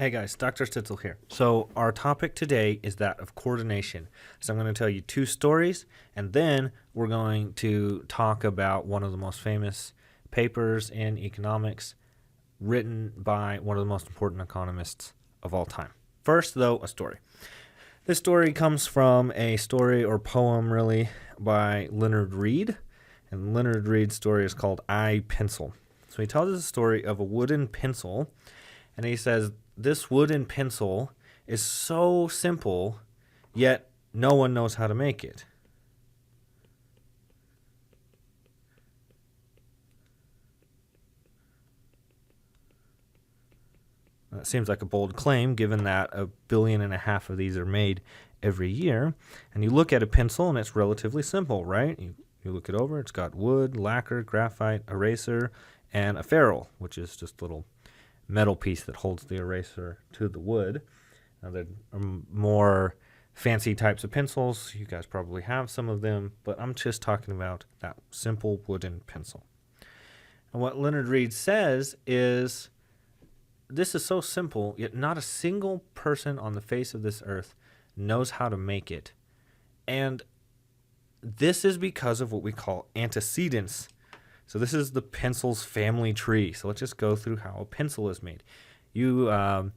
Hey guys, Dr. Stitzel here. So, our topic today is that of coordination. So, I'm going to tell you two stories, and then we're going to talk about one of the most famous papers in economics written by one of the most important economists of all time. First, though, a story. This story comes from a story or poem, really, by Leonard Read. And Leonard Read's story is called I Pencil. So, he tells us a story of a wooden pencil, and he says, this wooden pencil is so simple, yet no one knows how to make it. That seems like a bold claim, given that 1.5 billion of these are made every year. And you look at a pencil, and it's relatively simple, right? You look it over, it's got wood, lacquer, graphite, eraser, and a ferrule, which is just a little metal piece that holds the eraser to the wood. Now, there are more fancy types of pencils. You guys probably have some of them, but I'm just talking about that simple wooden pencil. And what Leonard Read says is, this is so simple, yet not a single person on the face of this earth knows how to make it. And this is because of what we call antecedents. So this is the pencil's family tree. So let's just go through how a pencil is made. You I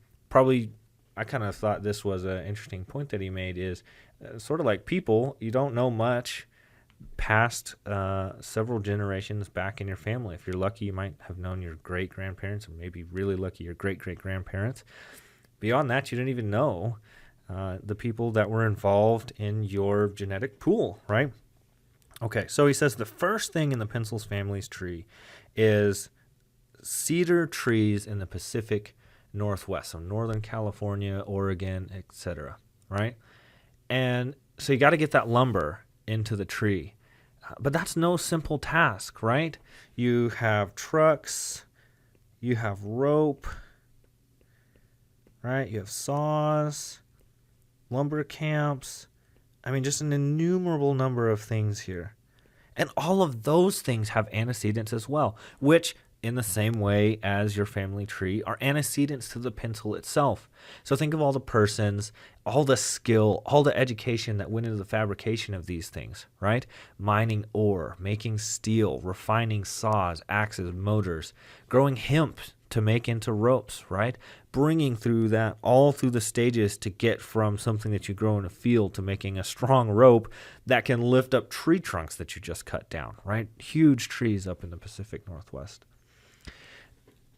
kind of thought this was an interesting point that he made is sort of like people, you don't know much past several generations back in your family. If you're lucky, you might have known your great-grandparents, or maybe really lucky, your great-great-grandparents. Beyond that, you didn't even know the people that were involved in your genetic pool, right? Okay, so he says the first thing in the pencil's family's tree is cedar trees in the Pacific Northwest, so Northern California, Oregon, etc., right? And so you got to get that lumber into the tree. But that's no simple task, right? You have trucks, you have rope, right? You have saws, lumber camps. I mean, just an innumerable number of things here. And all of those things have antecedents as well, which, in the same way as your family tree, are antecedents to the pencil itself. So think of all the persons, all the skill, all the education that went into the fabrication of these things, right? Mining ore, making steel, refining saws, axes, motors, growing hemp to make into ropes, right? Bringing through that all through the stages to get from something that you grow in a field to making a strong rope that can lift up tree trunks that you just cut down, right? Huge trees up in the Pacific Northwest.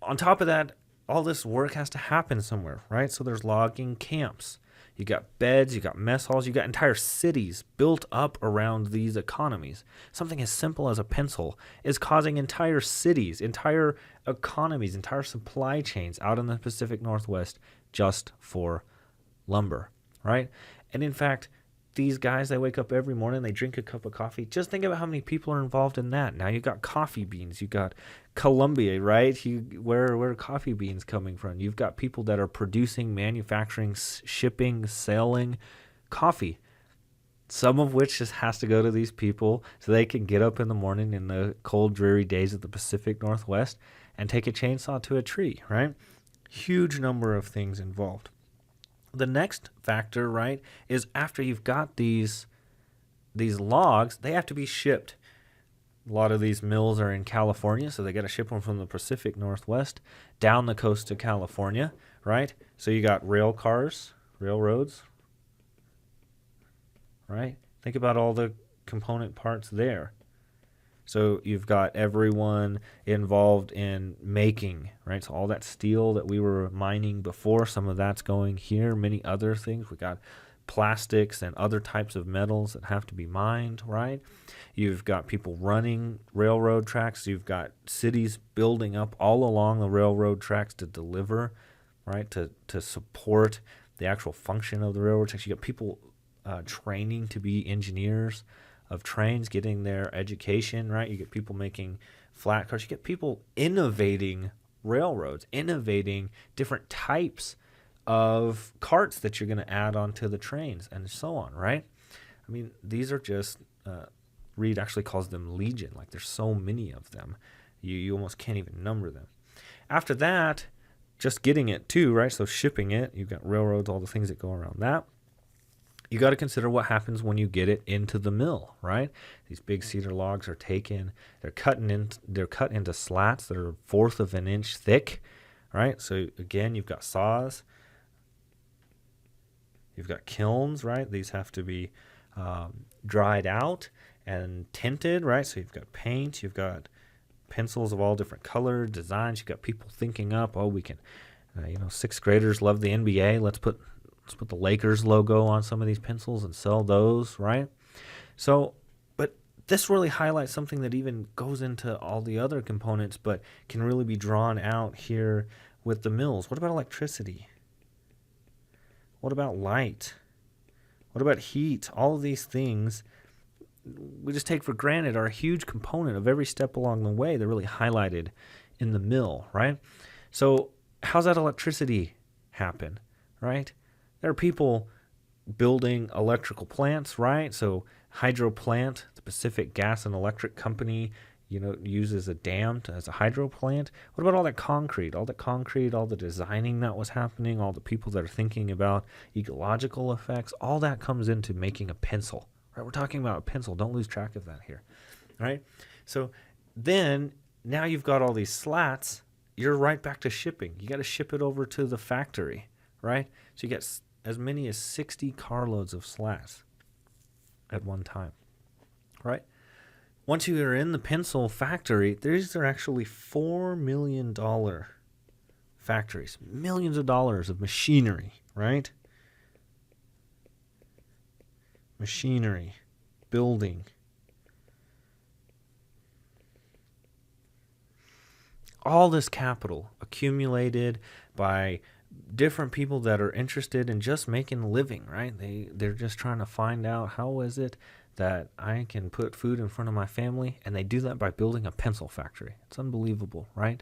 On top of that, all this work has to happen somewhere, right? So there's logging camps. You got beds, you got mess halls, you got entire cities built up around these economies. Something as simple as a pencil is causing entire cities, entire economies, entire supply chains out in the Pacific Northwest just for lumber, right? And in fact, these guys, they wake up every morning, they drink a cup of coffee. Just think about how many people are involved in that. Now you got coffee beans, you got Colombia, right? Where are coffee beans coming from? You've got people that are producing, manufacturing, shipping, selling coffee. Some of which just has to go to these people so they can get up in the morning in the cold, dreary days of the Pacific Northwest and take a chainsaw to a tree, right? Huge number of things involved. The next factor, right, is after you've got these logs, they have to be shipped. A lot of these mills are in California, so they got to ship them from the Pacific Northwest down the coast to California, right? So you got rail cars, railroads, right? Think about all the component parts there. So you've got everyone involved in making, right? So all that steel that we were mining before, some of that's going here, many other things. We got plastics and other types of metals that have to be mined, right? You've got people running railroad tracks. You've got cities building up all along the railroad tracks to deliver, right? To support the actual function of the railroad tracks. You got people training to be engineers of trains, getting their education, right? You get people making flat cars. You get people innovating railroads, innovating different types of carts that you're going to add onto the trains and so on, right? I mean, these are just, Reed actually calls them legion. Like there's so many of them. You almost can't even number them. After that, just getting it too, right? So shipping it, you've got railroads, all the things that go around that. You got to consider what happens when you get it into the mill, right? These big cedar logs are taken, they're cut into slats that are 1/4 of an inch thick, right? So again, you've got saws, you've got kilns, right? These have to be dried out and tinted, right? So you've got paint, you've got pencils of all different color designs. You've got people thinking up, oh, we can, 6th graders love the NBA. Let's put the Lakers logo on some of these pencils and sell those, right? So, but this really highlights something that even goes into all the other components, but can really be drawn out here with the mills. What about electricity? What about light? What about heat? All of these things we just take for granted are a huge component of every step along the way. They're really highlighted in the mill, right? So how's that electricity happen, right? There are people building electrical plants, right? So hydro plant, the Pacific Gas and Electric Company, uses a dam as a hydro plant. What about all that concrete, all the designing that was happening, all the people that are thinking about ecological effects? All that comes into making a pencil, right? We're talking about a pencil. Don't lose track of that here, right? So then now you've got all these slats. You're right back to shipping. You got to ship it over to the factory, right? So you get as many as 60 carloads of slats at one time, right? Once you are in the pencil factory, these are actually $4 million factories, millions of dollars of machinery, right? Machinery, building. All this capital accumulated by different people that are interested in just making a living, right? They're just trying to find out, how is it that I can put food in front of my family? And they do that by building a pencil factory. It's unbelievable, right?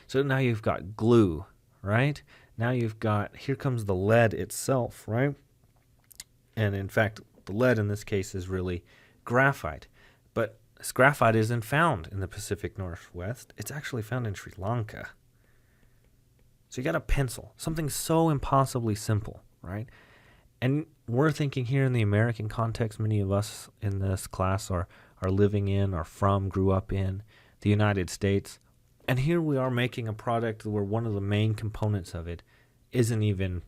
So now you've got glue, right? Now here comes the lead itself, right? And in fact, the lead in this case is really graphite. But this graphite isn't found in the Pacific Northwest. It's actually found in Sri Lanka. So you got a pencil, something so impossibly simple, right? And we're thinking here in the American context, many of us in this class are living in, are from, grew up in the United States. And here we are making a product where one of the main components of it isn't even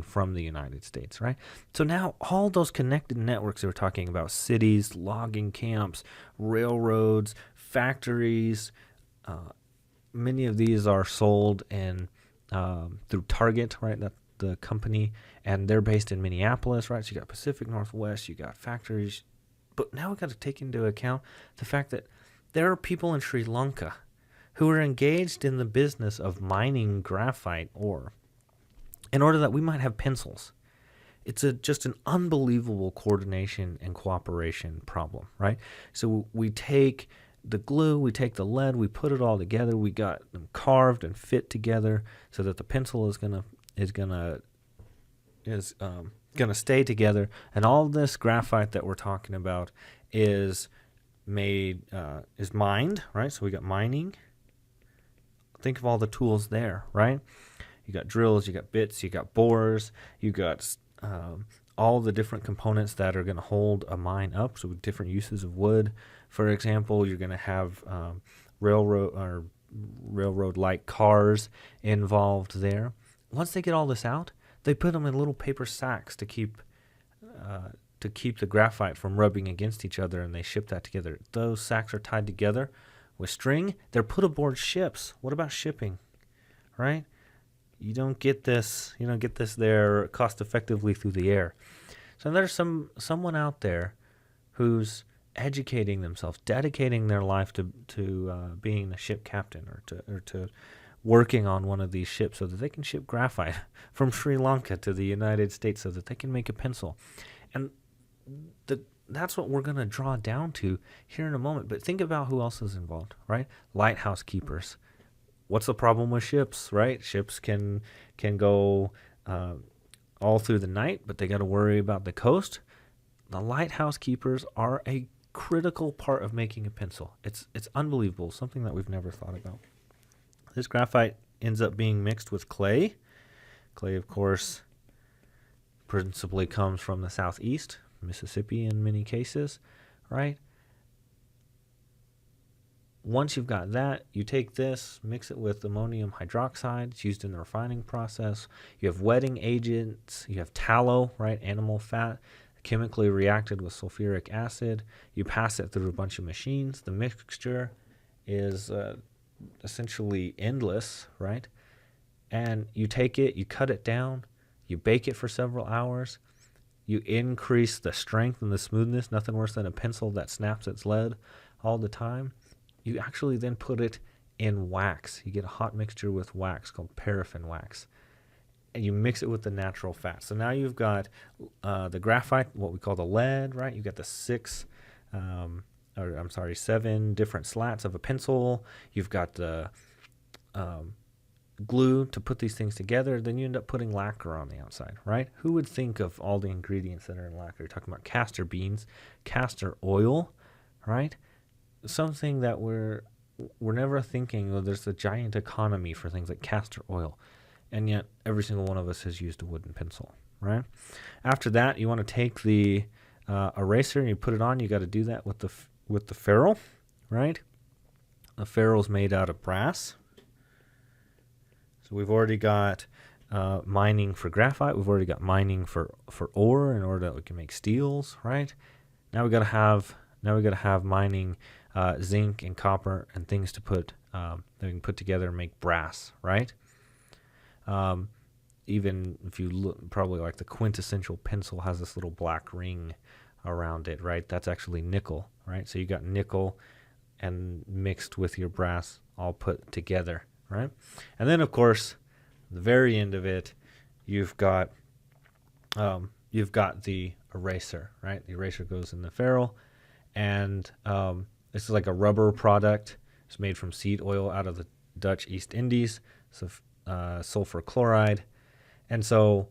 from the United States, right? So now all those connected networks that we're talking about, cities, logging camps, railroads, factories, many of these are sold through Target, right? That's the company, and they're based in Minneapolis, right? So you got Pacific Northwest, you got factories, but now we got to take into account the fact that there are people in Sri Lanka who are engaged in the business of mining graphite ore in order that we might have pencils. It's just an unbelievable coordination and cooperation problem, right? So we take the glue, we take the lead, we put it all together, we got them carved and fit together so that the pencil is gonna stay together, and all this graphite that we're talking about is mined, right? So we got mining. Think of all the tools there, right? You got drills, you got bits, you got borers, you got all the different components that are going to hold a mine up. So with different uses of wood, for example, you're going to have railroad-like cars involved there. Once they get all this out, they put them in little paper sacks to keep the graphite from rubbing against each other, and they ship that together. Those sacks are tied together with string. They're put aboard ships. What about shipping, right? You don't get this there cost effectively through the air. So there's someone out there who's educating themselves, dedicating their life to being a ship captain or to working on one of these ships so that they can ship graphite from Sri Lanka to the United States so that they can make a pencil. And that's what we're going to draw down to here in a moment. But think about who else is involved, right? Lighthouse keepers. What's the problem with ships, right? Ships can go all through the night, but they got to worry about the coast. The lighthouse keepers are a critical part of making a pencil. It's unbelievable, something that we've never thought about. This graphite ends up being mixed with clay. Clay, of course, principally comes from the southeast, Mississippi in many cases, right? Once you've got that, you take this, mix it with ammonium hydroxide. It's used in the refining process. You have wetting agents. You have tallow, right? Animal fat, chemically reacted with sulfuric acid. You pass it through a bunch of machines. The mixture is essentially endless, right? And you take it, you cut it down, you bake it for several hours. You increase the strength and the smoothness. Nothing worse than a pencil that snaps its lead all the time. You actually then put it in wax. You get a hot mixture with wax called paraffin wax. And you mix it with the natural fat. So now you've got the graphite, what we call the lead, right? You've got the 7 different slats of a pencil. You've got the glue to put these things together. Then you end up putting lacquer on the outside, right? Who would think of all the ingredients that are in lacquer? You're talking about castor beans, castor oil, right? Something that we're never thinking, there's a giant economy for things like castor oil, and yet every single one of us has used a wooden pencil, right? After that, you want to take the eraser and you put it on. You got to do that with the ferrule, right? The ferrule's made out of brass. So we've already got mining for graphite. We've already got mining for ore in order that we can make steels, right? Now we got to have mining zinc and copper and things to put that we can put together and make brass, right? Even if you look, probably like the quintessential pencil has this little black ring around it, right? That's actually nickel, right? So you got nickel and mixed with your brass all put together, right? And then, of course, the very end of it, you've got the eraser, right? The eraser goes in the ferrule, and this is like a rubber product. It's made from seed oil out of the Dutch East Indies, so sulfur chloride. And so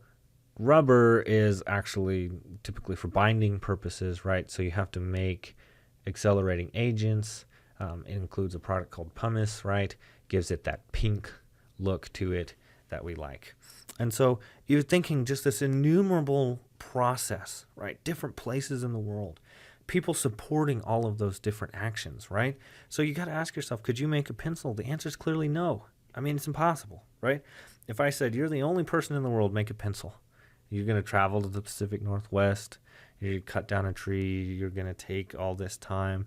rubber is actually typically for binding purposes, right? So you have to make accelerating agents. It includes a product called pumice, right? Gives it that pink look to it that we like. And so you're thinking just this innumerable process, right? Different places in the world, people supporting all of those different actions, right? So you got to ask yourself, could you make a pencil? The answer is clearly no. I mean, it's impossible, right? If I said, you're the only person in the world, make a pencil. You're going to travel to the Pacific Northwest. You cut down a tree. You're going to take all this time.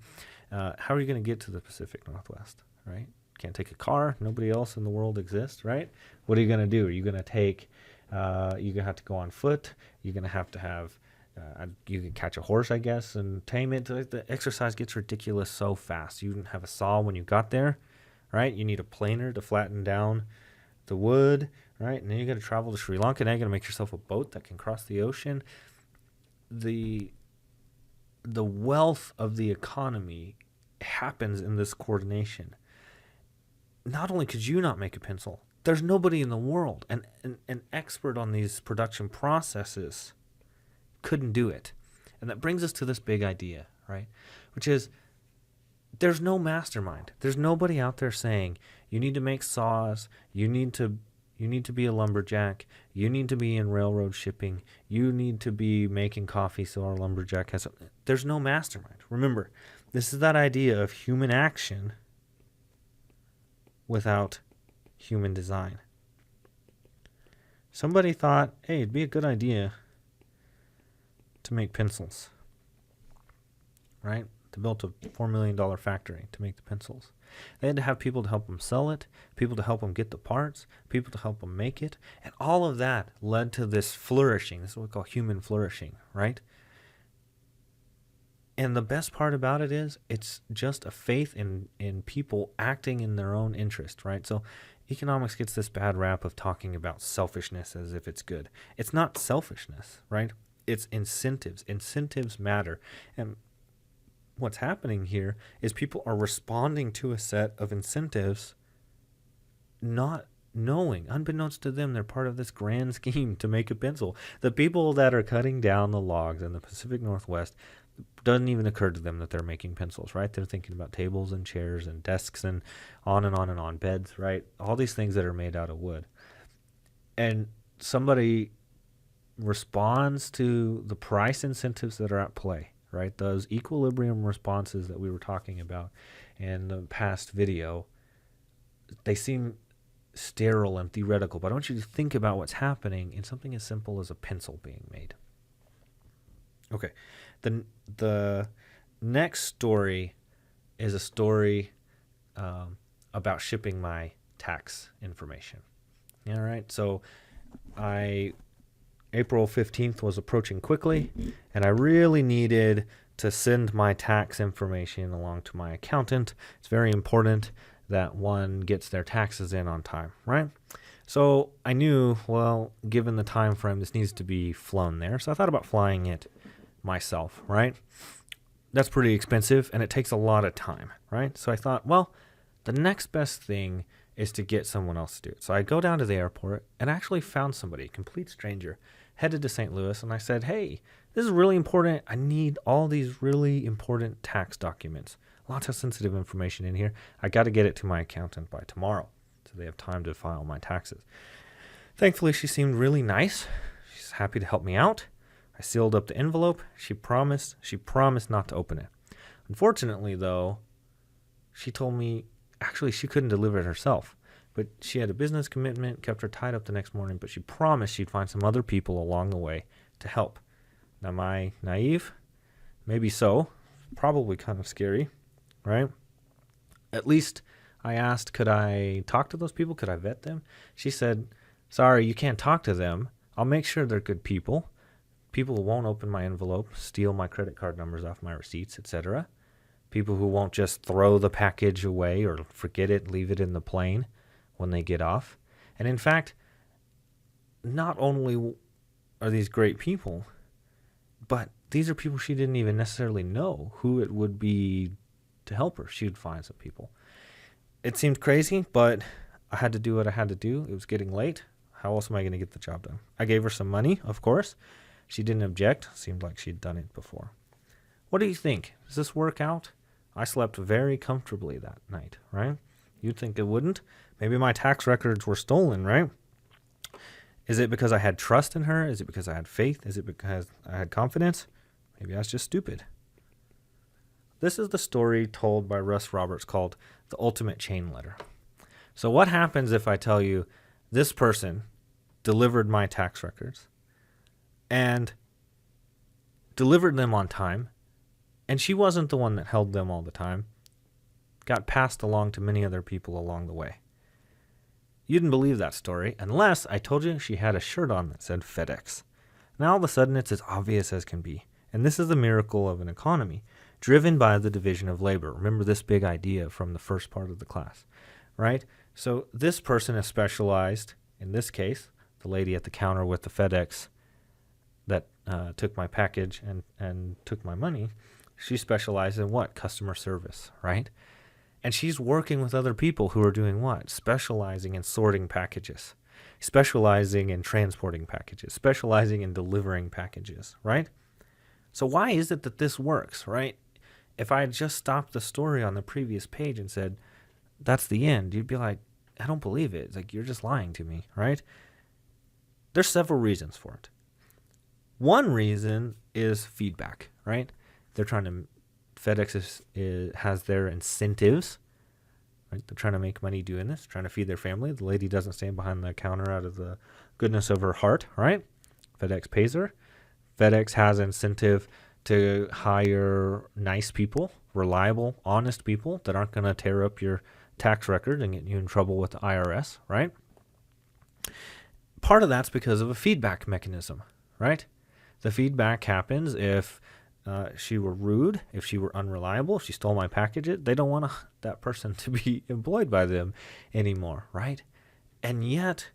How are you going to get to the Pacific Northwest, right? Can't take a car. Nobody else in the world exists, right? What are you going to do? Are you going to take, you're going to have to go on foot. You're going to have, you can catch a horse, I guess, and tame it. The exercise gets ridiculous so fast. You didn't have a saw when you got there, right? You need a planer to flatten down the wood, right? And then you got to travel to Sri Lanka. Now you got to make yourself a boat that can cross the ocean. The wealth of the economy happens in this coordination. Not only could you not make a pencil, there's nobody in the world, an expert on these production processes couldn't do it. And that brings us to this big idea, right? Which is, there's no mastermind. There's nobody out there saying, you need to make saws, you need to be a lumberjack, you need to be in railroad shipping, you need to be making coffee so our lumberjack has something. There's no mastermind. Remember, this is that idea of human action without human design. Somebody thought, hey, it'd be a good idea to make pencils, right? They built a $4 million factory to make the pencils. They had to have people to help them sell it, people to help them get the parts, people to help them make it. And all of that led to this flourishing. This is what we call human flourishing, right? And the best part about it is it's just a faith in people acting in their own interest, right? So economics gets this bad rap of talking about selfishness as if it's good. It's not selfishness, right? It's incentives. Incentives matter. And what's happening here is people are responding to a set of incentives, not knowing, unbeknownst to them, they're part of this grand scheme to make a pencil. The people that are cutting down the logs in the Pacific Northwest, Doesn't even occur to them that they're making pencils, right? They're thinking about tables and chairs and desks and on and on and on, beds, right? All these things that are made out of wood. And somebody responds to the price incentives that are at play, right? Those equilibrium responses that we were talking about in the past video, they seem sterile and theoretical, but I want you to think about what's happening in something as simple as a pencil being made. Okay, the next story is a story about shipping my tax information. All right, so April 15th was approaching quickly, and I really needed to send my tax information along to my accountant. It's very important that one gets their taxes in on time, right? So I knew, well, given the time frame, this needs to be flown there. So I thought about flying it myself, right? That's pretty expensive, and it takes a lot of time, right? So I thought, well, the next best thing is to get someone else to do it. So I go down to the airport and actually found somebody, a complete stranger, headed to St. Louis, and I said, hey, this is really important. I need all these really important tax documents. Lots of sensitive information in here. I got to get it to my accountant by tomorrow so they have time to file my taxes. Thankfully, she seemed really nice. She's happy to help me out. I sealed up the envelope. She promised not to open it. Unfortunately, though, she told me actually she couldn't deliver it herself. But she had a business commitment, kept her tied up the next morning, but she promised she'd find some other people along the way to help. Now, am I naive? Maybe so. Probably kind of scary, right? At least I asked, could I talk to those people? Could I vet them? She said, sorry, you can't talk to them. I'll make sure they're good people. People who won't open my envelope, steal my credit card numbers off my receipts, etc. People who won't just throw the package away or forget it, leave it in the plane when they get off. And in fact, not only are these great people, but these are people she didn't even necessarily know who it would be to help her. She would find some people. It seemed crazy, but I had to do what I had to do. It was getting late. How else am I going to get the job done? I gave her some money, of course. She didn't object. Seemed like she'd done it before. What do you think? Does this work out? I slept very comfortably that night, right? You'd think it wouldn't. Maybe my tax records were stolen, right? Is it because I had trust in her? Is it because I had faith? Is it because I had confidence? Maybe I was just stupid. This is the story told by Russ Roberts called The Ultimate Chain Letter. So what happens if I tell you this person delivered my tax records and delivered them on time, and she wasn't the one that held them all the time, got passed along to many other people along the way? You didn't believe that story unless I told you she had a shirt on that said FedEx. Now all of a sudden it's as obvious as can be. And this is the miracle of an economy driven by the division of labor. Remember this big idea from the first part of the class, right? So this person is specialized, in this case, the lady at the counter with the FedEx that took my package and took my money. She specializes in what? Customer service, right? And she's working with other people who are doing what? Specializing in sorting packages, specializing in transporting packages, specializing in delivering packages, right? So why is it that this works, right? If I had just stopped the story on the previous page and said, that's the end, you'd be like, I don't believe it. It's like, you're just lying to me, right? There's several reasons for it. One reason is feedback, right? They're trying to FedEx has their incentives, right? They're trying to make money doing this, trying to feed their family. The lady doesn't stand behind the counter out of the goodness of her heart, right? FedEx pays her. FedEx has incentive to hire nice people, reliable, honest people that aren't going to tear up your tax record and get you in trouble with the IRS, right? Part of that's because of a feedback mechanism, right? The feedback happens if she were rude, if she were unreliable, if she stole my packages. They don't want that person to be employed by them anymore, right? And yet,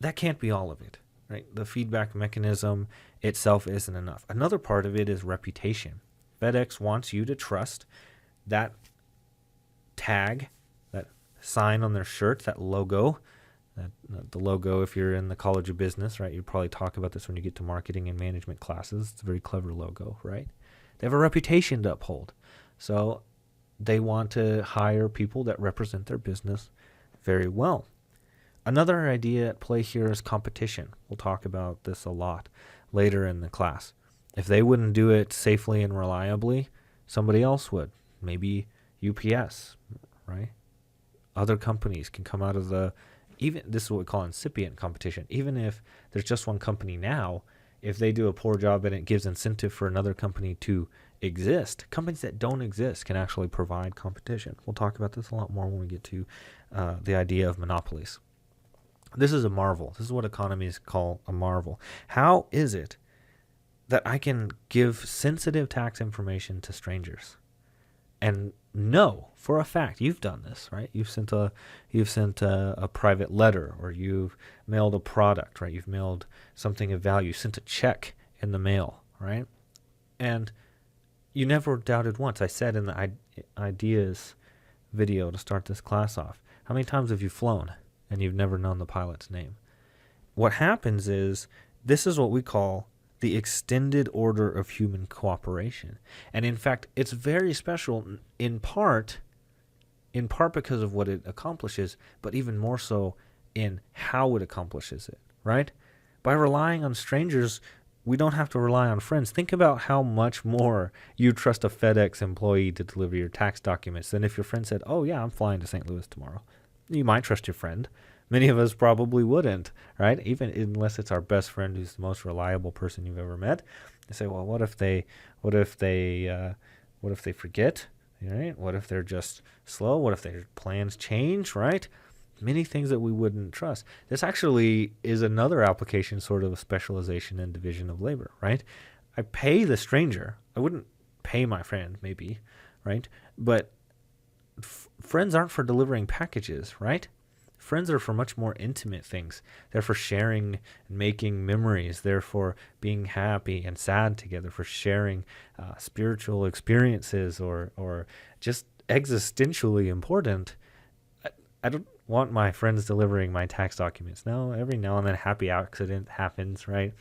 that can't be all of it, right? The feedback mechanism itself isn't enough. Another part of it is reputation. FedEx wants you to trust that tag, that sign on their shirt, that logo, the logo, if you're in the College of Business, right, you probably talk about this when you get to marketing and management classes. It's a very clever logo, right? They have a reputation to uphold. So they want to hire people that represent their business very well. Another idea at play here is competition. We'll talk about this a lot later in the class. If they wouldn't do it safely and reliably, somebody else would. Maybe UPS, right? Other companies can come out of this is what we call incipient competition. Even if there's just one company now, if they do a poor job and it gives incentive for another company to exist, companies that don't exist can actually provide competition. We'll talk about this a lot more when we get to the idea of monopolies. This is a marvel. This is what economies call a marvel. How is it that I can give sensitive tax information to strangers and know for a fact you've done this, right? You've sent a private letter, or you've mailed a product, right? You've mailed something of value, sent a check in the mail, right? And you never doubted once. I said in the ideas video to start this class off, how many times have you flown and you've never known the pilot's name? What happens is, this is what we call the extended order of human cooperation. And in fact, it's very special in part because of what it accomplishes, but even more so in how it accomplishes it, right? By relying on strangers, we don't have to rely on friends. Think about how much more you trust a FedEx employee to deliver your tax documents than if your friend said, oh yeah, I'm flying to St. Louis tomorrow. You might trust your friend. Many of us probably wouldn't, right? Even unless it's our best friend who's the most reliable person you've ever met. They say, well, what if they forget, right? What if they're just slow? What if their plans change, right? Many things that we wouldn't trust. This actually is another application, sort of a specialization and division of labor, right? I pay the stranger. I wouldn't pay my friend, maybe, right? But friends aren't for delivering packages, right? Friends are for much more intimate things. They're for sharing and making memories. They're for being happy and sad together, for sharing spiritual experiences or just existentially important. I don't want my friends delivering my tax documents. No, every now and then a happy accident happens, right?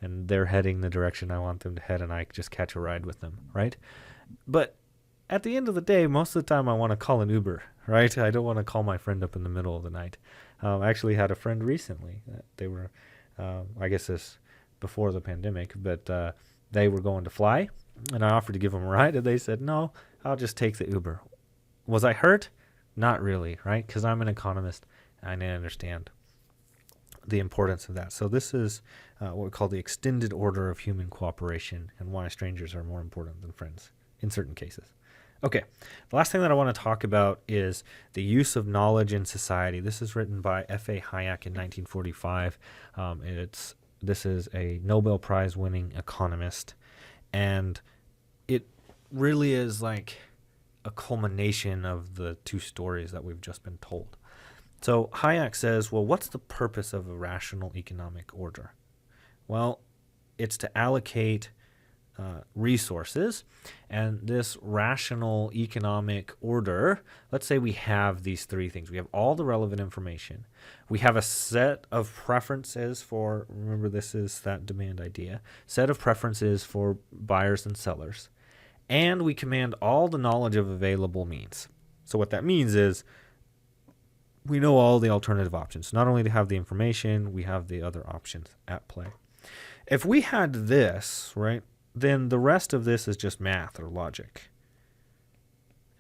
And they're heading the direction I want them to head, and I just catch a ride with them, right? But at the end of the day, most of the time I want to call an Uber, right? I don't want to call my friend up in the middle of the night. I actually had a friend recently. They were, I guess this before the pandemic, but they were going to fly, and I offered to give them a ride, and they said, no, I'll just take the Uber. Was I hurt? Not really, right? Because I'm an economist, and I understand the importance of that. So this is what we call the extended order of human cooperation, and why strangers are more important than friends in certain cases. Okay, the last thing that I want to talk about is the use of knowledge in society. This is written by F.A. Hayek in 1945. This is a Nobel Prize winning economist, and it really is like a culmination of the two stories that we've just been told. So Hayek says, well, what's the purpose of a rational economic order? Well, it's to allocate resources, and this rational economic order, let's say we have these three things. We have all the relevant information. We have a set of preferences for, remember this is that demand idea, set of preferences for buyers and sellers, and we command all the knowledge of available means. So what that means is we know all the alternative options. Not only to have the information, we have the other options at play. If we had this, right, then the rest of this is just math or logic.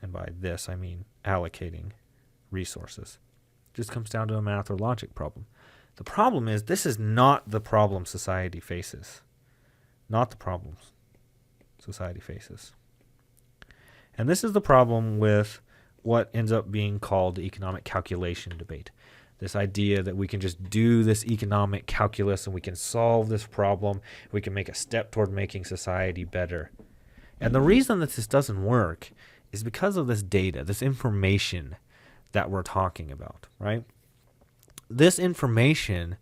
And by this, I mean allocating resources. It just comes down to a math or logic problem. The problem is, this is not the problem society faces. Not the problems society faces. And this is the problem with what ends up being called the economic calculation debate. This idea that we can just do this economic calculus and we can solve this problem. We can make a step toward making society better. And the reason that this doesn't work is because of this data, this information that we're talking about, right? This information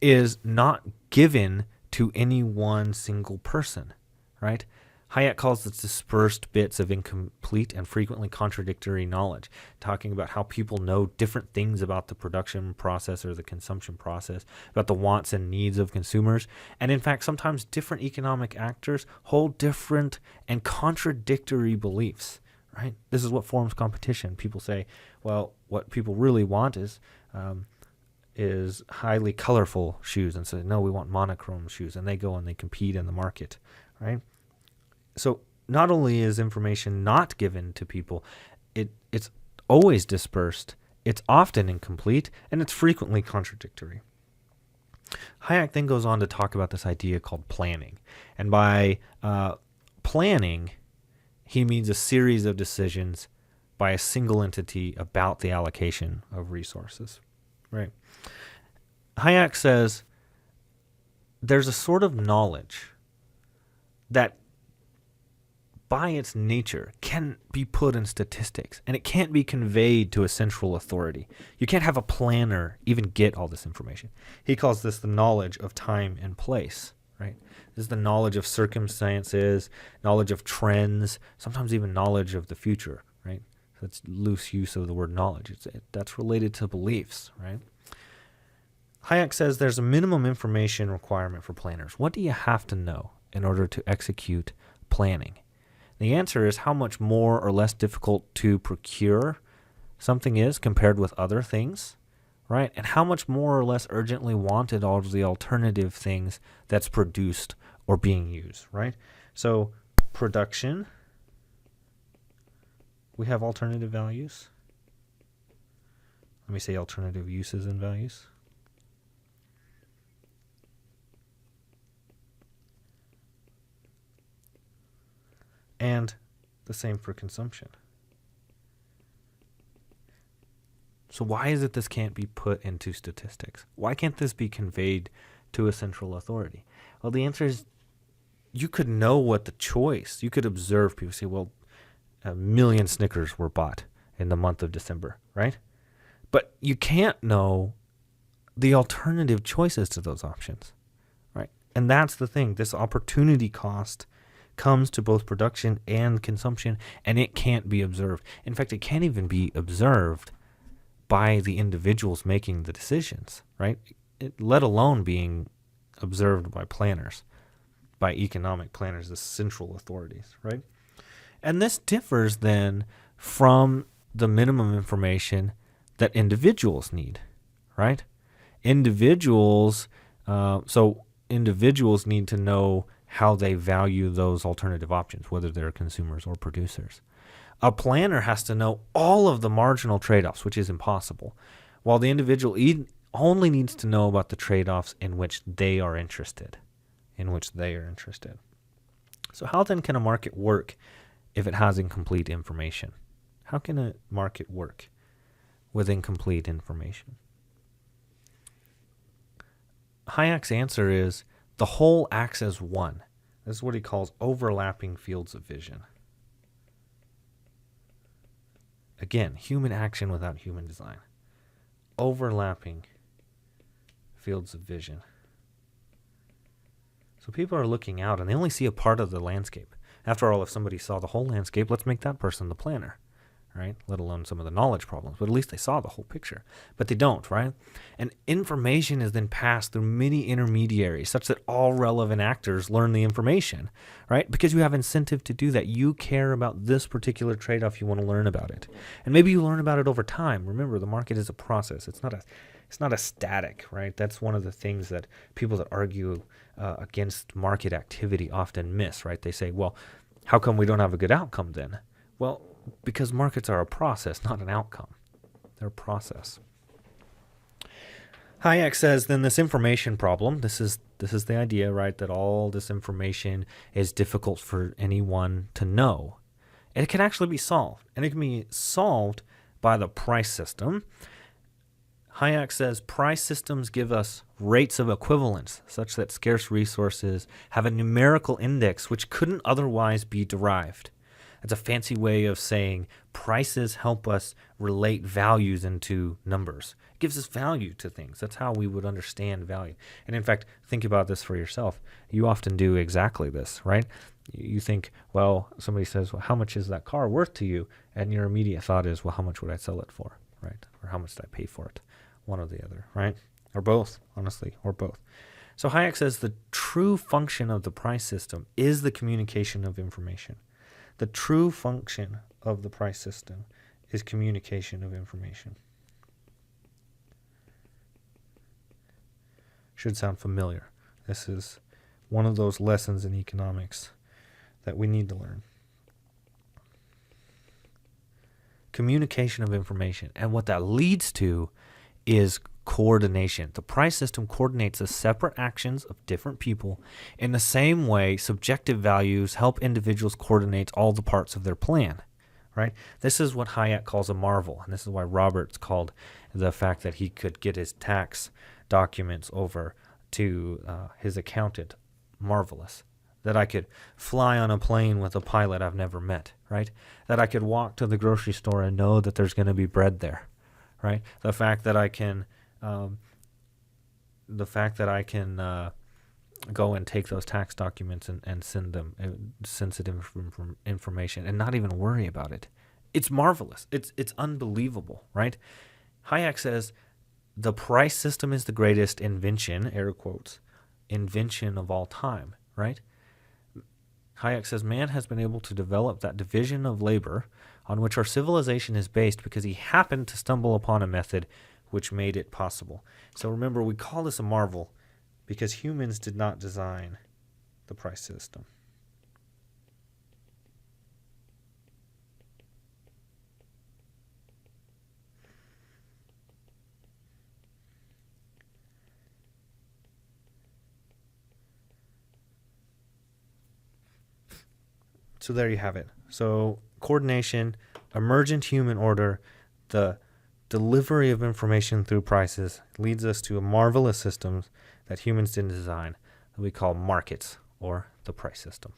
is not given to any one single person, right? Hayek calls this dispersed bits of incomplete and frequently contradictory knowledge, talking about how people know different things about the production process or the consumption process, about the wants and needs of consumers. And in fact, sometimes different economic actors hold different and contradictory beliefs, right? This is what forms competition. People say, well, what people really want is highly colorful shoes, and say, no, we want monochrome shoes. And they go and they compete in the market, right? So not only is information not given to people, it's always dispersed, it's often incomplete, and it's frequently contradictory. Hayek then goes on to talk about this idea called planning. And by planning, he means a series of decisions by a single entity about the allocation of resources. Right? Hayek says there's a sort of knowledge that by its nature can be put in statistics, and it can't be conveyed to a central authority. You can't have a planner even get all this information. He calls this the knowledge of time and place, right? This is the knowledge of circumstances, knowledge of trends, sometimes even knowledge of the future, right? So it's loose use of the word knowledge. That's related to beliefs, right? Hayek says there's a minimum information requirement for planners. What do you have to know in order to execute planning? The answer is how much more or less difficult to procure something is compared with other things, right? And how much more or less urgently wanted all of the alternative things that's produced or being used, right? So production, we have alternative values. Let me say alternative uses and values. And the same for consumption. So why is it this can't be put into statistics? Why can't this be conveyed to a central authority? Well, the answer is you could know what the choice. You could observe people say, well, 1 million Snickers were bought in the month of December, right? But you can't know the alternative choices to those options, right? And that's the thing. This opportunity cost comes to both production and consumption, and it can't be observed. In fact, it can't even be observed by the individuals making the decisions, right? Let alone being observed by planners, by economic planners, the central authorities, right? And this differs then from the minimum information that individuals need, right? Individuals need to know how they value those alternative options, whether they're consumers or producers. A planner has to know all of the marginal trade-offs, which is impossible, while the individual only needs to know about the trade-offs in which they are interested. So how then can a market work if it has incomplete information? How can a market work with incomplete information? Hayek's answer is the whole acts as one. This is what he calls overlapping fields of vision. Again, human action without human design. Overlapping fields of vision. So people are looking out and they only see a part of the landscape. After all, if somebody saw the whole landscape, let's make that person the planner, right? Let alone some of the knowledge problems. But at least they saw the whole picture. But they don't, right? And information is then passed through many intermediaries such that all relevant actors learn the information, right? Because you have incentive to do that. You care about this particular trade-off. You want to learn about it. And maybe you learn about it over time. Remember, the market is a process. It's not a static, right? That's one of the things that people that argue against market activity often miss, right? They say, well, how come we don't have a good outcome then? Well, because markets are a process, not an outcome. They're a process. Hayek says then this information problem, this is the idea, right, that all this information is difficult for anyone to know. And it can actually be solved. And it can be solved by the price system. Hayek says price systems give us rates of equivalence such that scarce resources have a numerical index which couldn't otherwise be derived. That's a fancy way of saying prices help us relate values into numbers. It gives us value to things. That's how we would understand value. And in fact, think about this for yourself. You often do exactly this, right? You think, well, somebody says, well, how much is that car worth to you? And your immediate thought is, well, how much would I sell it for, right? Or how much did I pay for it? One or the other, right? Or both, honestly, or both. So Hayek says the true function of the price system is the communication of information. The true function of the price system is communication of information. Should sound familiar. This is one of those lessons in economics that we need to learn. Communication of information. And what that leads to is coordination. The price system coordinates the separate actions of different people in the same way subjective values help individuals coordinate all the parts of their plan, right? This is what Hayek calls a marvel, and this is why Roberts called the fact that he could get his tax documents over to his accountant marvelous. That I could fly on a plane with a pilot I've never met, right? That I could walk to the grocery store and know that there's going to be bread there, right? The fact that I can go and take those tax documents and send them sensitive information and not even worry about it. It's marvelous. It's unbelievable, right? Hayek says the price system is the greatest invention, air quotes, invention of all time, right? Hayek says man has been able to develop that division of labor on which our civilization is based because he happened to stumble upon a method which made it possible. So remember, we call this a marvel because humans did not design the price system. So there you have it. So coordination, emergent human order, the delivery of information through prices leads us to a marvelous system that humans didn't design that we call markets or the price system.